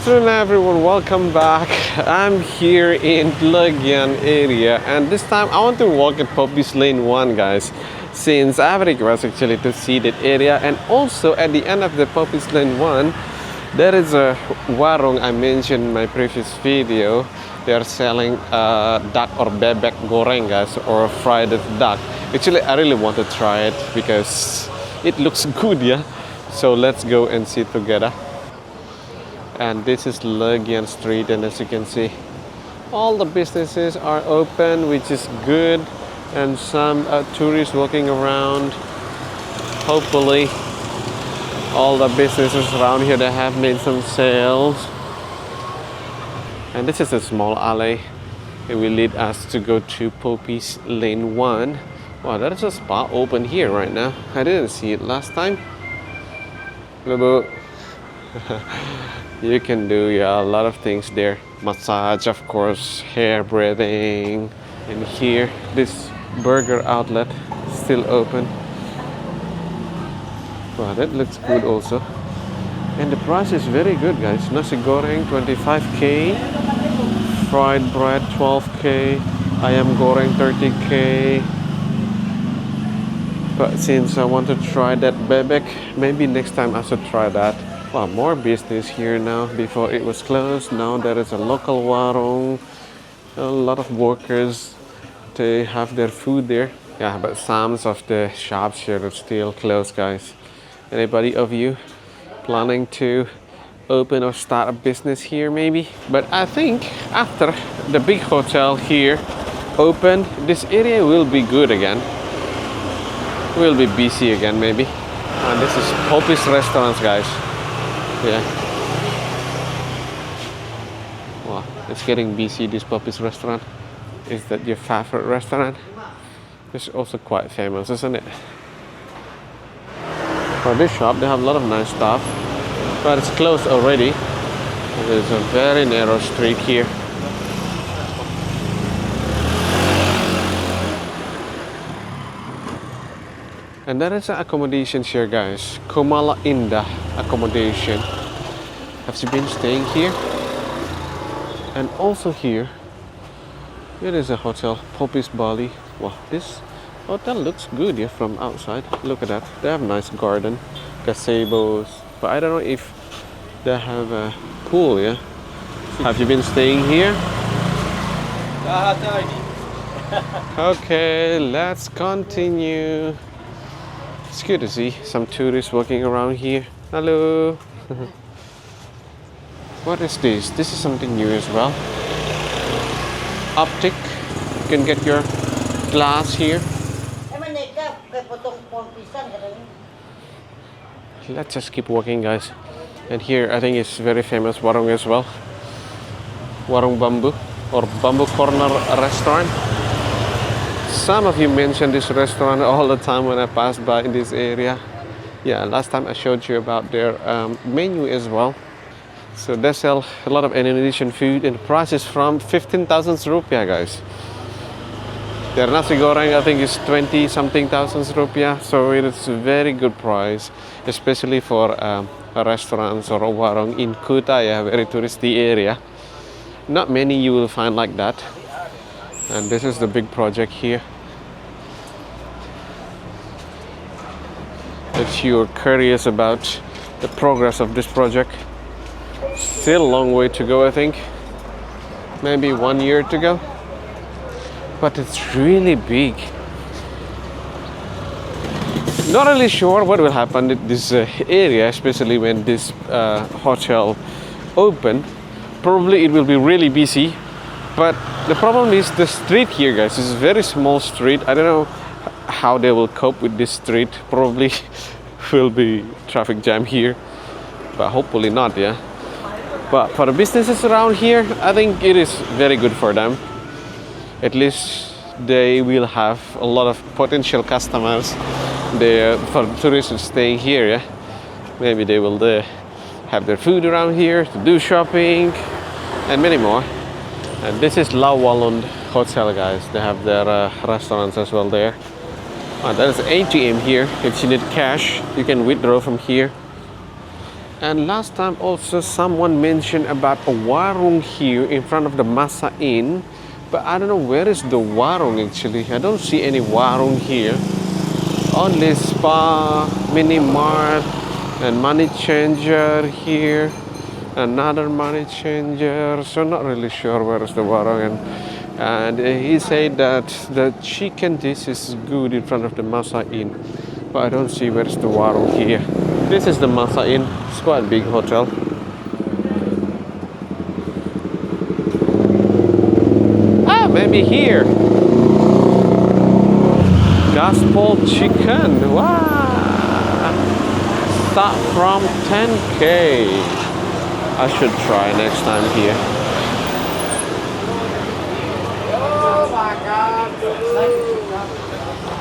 afternoon everyone, welcome back. I'm here in Legian area and this time I want to walk at Poppies Lane 1 guys, since I have a request actually to see that area. And also at the end of the Poppies Lane 1 there is a warung I mentioned in my previous video. They are selling duck or bebek goreng guys, or fried duck. Actually I really want to try it because it looks good, yeah. So let's go and see together. And this is Legian Street, and as you can see all the businesses are open, which is good, and some tourists walking around. Hopefully all the businesses around here, they have made some sales. And this is a small alley. It will lead us to go to Poppies Lane 1. Wow, there is a spa open here right now. I didn't see it last time. Hello. You can do a lot of things there. Massage, of course, hair braiding. And here, this burger outlet still open. Wow, that looks good also. And the price is very good guys. Nasi goreng 25k, fried bread 12k, ayam goreng 30k. But since I want to try that bebek, maybe next time I should try that. Wow, more business here now. Before it was closed, now there is a local warung. A lot of workers, they have their food there. Yeah, but some of the shops here are still closed guys. Anybody of you planning to open or start a business here maybe? But I think after the big hotel here open, this area will be good again. Will be busy again maybe. And this is Poppies restaurants guys. Yeah. Wow, it's getting busy, this Poppies restaurant. Is that your favorite restaurant? It's also quite famous, isn't it? For this shop, they have a lot of nice stuff, but it's closed already. There's a very narrow street here. And there is an accommodation here guys, Komala Indah accommodation. Have you been staying here? And also here is a hotel, Poppies Bali. Wow, this hotel looks good, yeah, from outside. Look at that, they have nice garden, gazebos, but I don't know if they have a pool, yeah. Have you been staying here? Okay, let's continue. It's good to see some tourists walking around here. Hello. What is this? This is something new as well. Optic. You can get your glass here. Let's just keep walking guys. And here I think it's very famous warung as well. Warung Bamboo or Bamboo Corner restaurant. Some of you mentioned this restaurant all the time when I passed by in this area. Yeah, last time I showed you about their menu as well. So they sell a lot of Indonesian food, and the price is from 15,000 rupiah guys. Their nasi goreng I think is 20 something thousand rupiah, so it is a very good price, especially for restaurants or a warung in Kuta, yeah, very touristy area. Not many you will find like that. And this is the big project here. If you're curious about the progress of this project, still a long way to go I think. Maybe 1 year to go. But it's really big. Not really sure what will happen in this area, especially when this hotel open. Probably it will be really busy. But the problem is the street here guys. It's a very small street. I don't know how they will cope with this street. Probably will be traffic jam here, but hopefully not, yeah. But for the businesses around here, I think it is very good for them. At least they will have a lot of potential customers there for tourists staying here, yeah. Maybe they will have their food around here to do shopping and many more. And this is La Walund Hotel guys. They have their restaurants as well there. There is ATM here. If you need cash, you can withdraw from here. And last time also someone mentioned about a warung here in front of the Masa Inn. But I don't know where is the warung actually. I don't see any warung here. Only spa, mini mart, and money changer here. Another money changer. So not really sure where is the warung. And he said that the chicken dish is good in front of the Masa Inn. But I don't see where is the warung here. This is the Masa Inn. It's quite a big hotel. Ah, maybe here. Gospel chicken. Wow. Start from 10K. I should try next time here.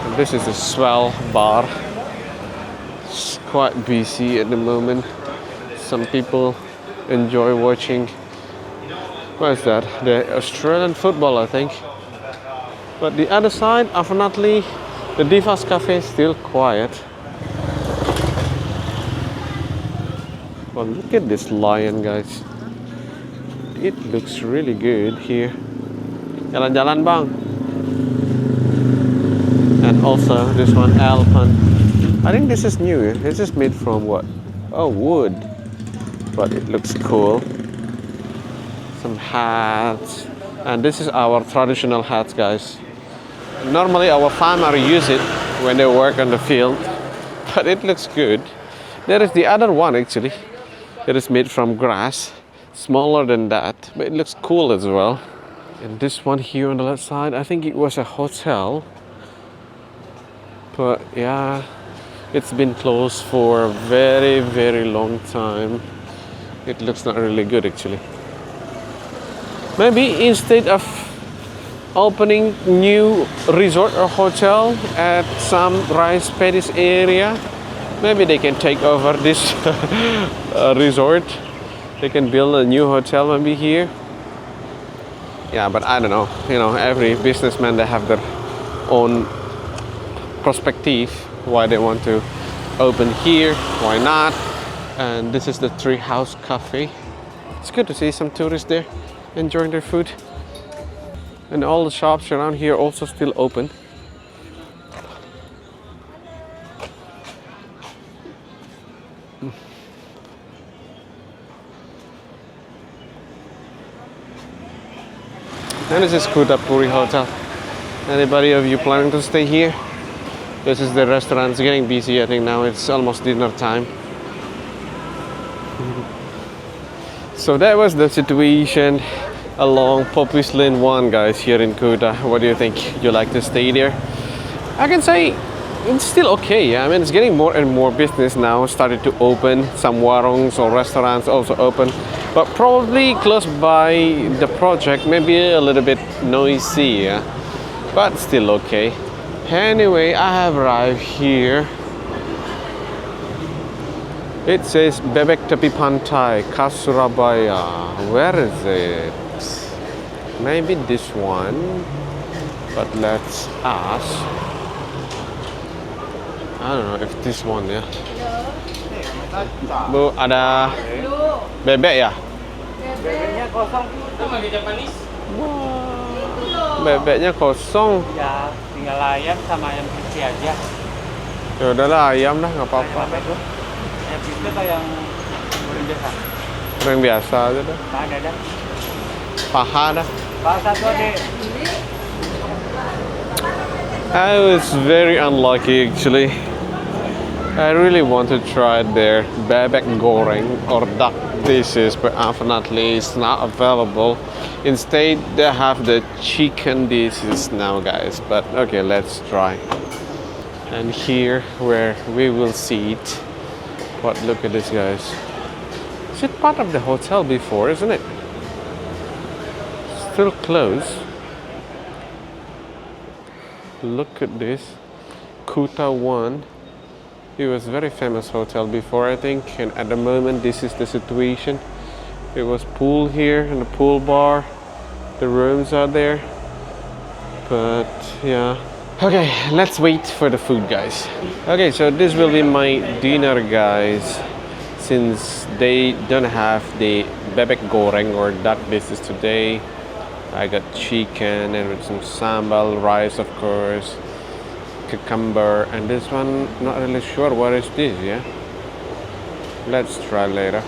And this is a swell bar. It's quite busy at the moment. Some people enjoy watching. What is that? The Australian football, I think. But the other side, unfortunately, the Divas Cafe is still quiet. Well, look at this lion, guys. It looks really good here. Jalan-jalan, bang. And also this one, elephant. I think this is new. This is made from what? Oh, wood. But it looks cool. Some hats. And this is our traditional hats, guys. Normally our farmers use it when they work on the field. But it looks good. There is the other one actually. It is made from grass. Smaller than that. But it looks cool as well. And this one here on the left side, I think it was a hotel. But yeah. It's been closed for a very, very long time. It looks not really good actually. Maybe instead of opening new resort or hotel at some rice paddies area, maybe they can take over this resort. They can build a new hotel maybe here. Yeah, but I don't know. You know, every businessman, they have their own perspective why they want to open here, why not. And this is the Treehouse Cafe. It's good to see some tourists there enjoying their food. And all the shops around here also still open. And this is Kuta Bali Hotel. Anybody of you planning to stay here? This is the restaurant. It's getting busy. I think now it's almost dinner time. So that was the situation along Poppies Lane 1, guys, here in Kuta. What do you think? You like to stay there? I can say it's still okay. I mean, it's getting more and more business now. Started to open. Some warungs or restaurants also open. But probably close by the project, maybe a little bit noisy, yeah? But still okay. Anyway, I have arrived here. It says Bebek Tepi Pantai, Khas Surabaya. Where is it? Maybe this one. But let's ask. I don't know if this one, ya. Bu, ada bebek ya? Bebeknya kosong. Sama di Japanese. Wah, bebeknya kosong. Ya, tinggal ayam sama ayam crispy aja. Ya udahlah, ayam dah, nggak apa-apa. Apa itu? Ayam crispy atau yang goreng biasa? Yang biasa aja dah. Ada dah. Paha dah. Pak satu adik. I was very unlucky actually. I really want to try their bebek goreng or duck dishes, but unfortunately it's not available. Instead, they have the chicken dishes now, guys. But okay, let's try. And here, where we will see it. But look at this, guys. Is it part of the hotel before, isn't it? Still closed. Look at this. Kuta 1. It was a very famous hotel before, I think, and at the moment this is the situation. It was pool here and a pool bar. The rooms are there. But yeah. Okay, let's wait for the food, guys. Okay, so this will be my dinner, guys. since they don't have the bebek goreng or duck dishes today, I got chicken and with some sambal, rice of course, cucumber, and this one not really sure what is this. Yeah, let's try later.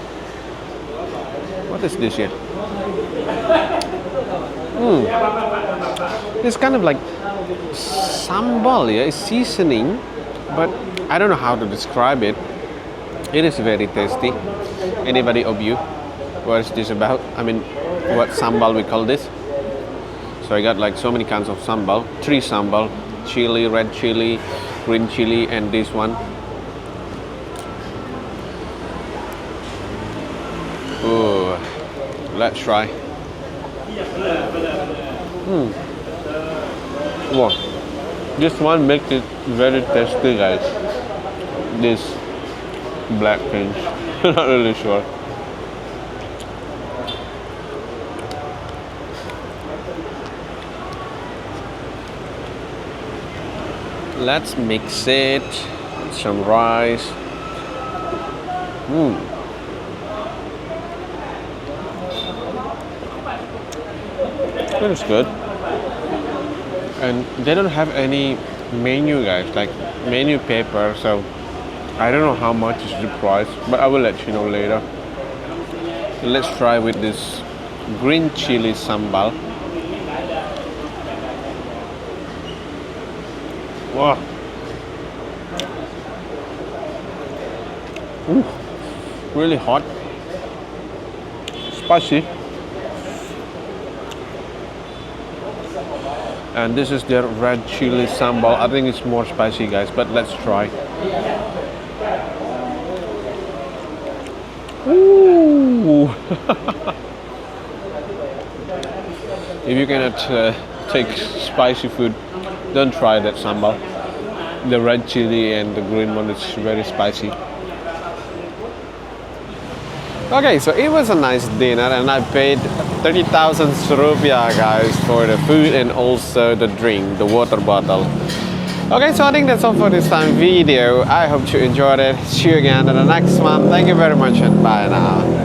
What is this here? It's kind of like sambal, yeah, it's seasoning, but I don't know how to describe it. It is very tasty. Anybody of you, what is this about? I mean, what sambal we call this? So I got like so many kinds of sambal, 3 sambal, chili, red chili, green chili, and this one. Ooh, let's try. Wow, this one makes it very tasty, guys. This black things, not really sure. Let's mix it with some rice. That is good. And they don't have any menu, guys, like menu paper, so I don't know how much is the price, but I will let you know later. Let's try with this green chili sambal. Wow. Ooh, really hot, spicy. And this is their red chili sambal. I think it's more spicy, guys, but let's try. Ooh. If you cannot take spicy food, don't try that sambal. The red chili and the green one is very spicy. Okay, so it was a nice dinner and I paid 30,000 rupiah, guys, for the food and also the drink, the water bottle. Okay, so I think that's all for this time video. I hope you enjoyed it. See you again in the next one. Thank you very much and bye now.